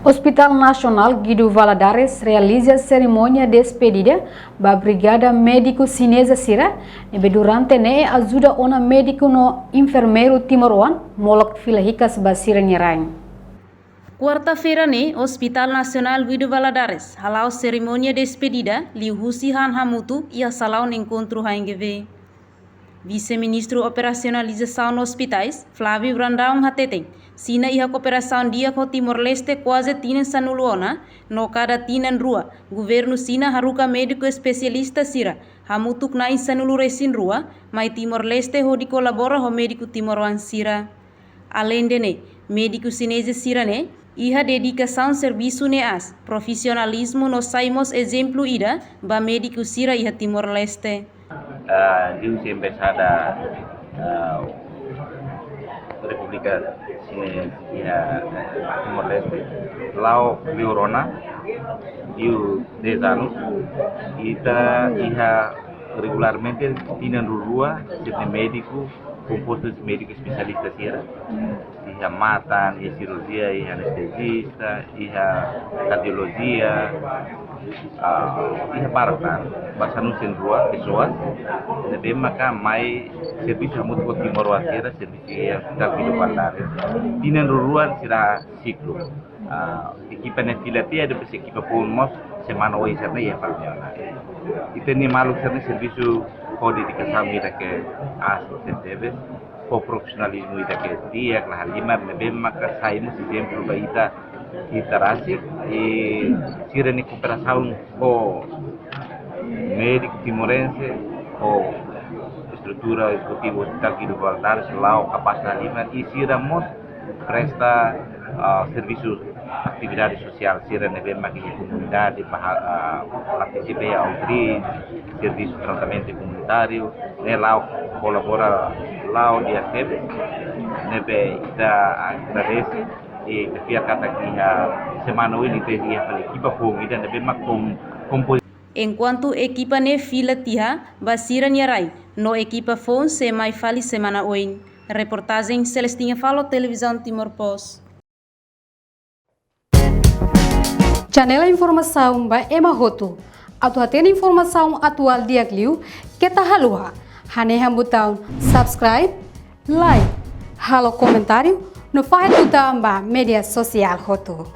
Hospital Nacional Guido Valadares realiza cerimônia de despedida da Brigada Médico Chinesa Sira, e durante ne ajuda ona médico no enfermeiro Timoroan, molok filahicas basira nyerang. Quarta-feira, Hospital Nacional Guido Valadares halau cerimônia de despedida liu Husi Han Hamutu e a salão encontro HNGV. Vice-ministro Operacionalização nos Hospitais, Flávio Brandão Hateteng, sina iha cooperação dia com Timor-Leste quase tinen sanuluona, no cada tinen rua, governo sina haruka médico especialista sira, hamutuk na sanulu resin rua, mas Timor-Leste hodi colabora com médico Timoroan sira. Além de médico chinês sira iha dedicação serviço as, profissionalismo nos saimos exemplo ida, ba médico sira iha Timor-Leste. Diusi Embajada República Chinesa Timor-Leste, Lao Biorona, diu 10 anos, e iha regularmente tienen rua de médico composto de médico especialista sira. Iha matan, iha cirurgia, iha anestesista, iha cardiologia, iha paratan, basanu sin rua pessoas, lebih maka mai serviço muito com Timor Sira, serviço yang kita Guido Valadares. Tienen rua sira ciclo. Equipa na filatia de equipa pulmos semana hoje serna ia palmiona. Itu ni maluk serna serviço com dedicação ita ke assistentes, com profissionalismo ita ke dia kelah lima lebih maka saímos exemplo ba ita Rasik e sira ni cooperação com médico timorense, com estrutura executiva Hospital Guido Valadares, lá capacidade lima e sira mos presta serviços atividade social, sira nebe makin comunidade participa ao GRI, serviço de tratamento comunitário, né lá colabora lá onde a FEB, nebe ita agradece e via kata que semana ini teh a equipa pomida nebe makum Enquanto equipa ne fila tiha, basira nyarai, no equipa fon se mai fali semana oin. Reportagem Celestinha Falo, Televisão Timor Post. Janela informação ba Emma Hoto. Atu tem informação atual dia kliu, kita haluha. Hane botão subscribe, like, halo comentário, no faz botão ba media sosial Hoto.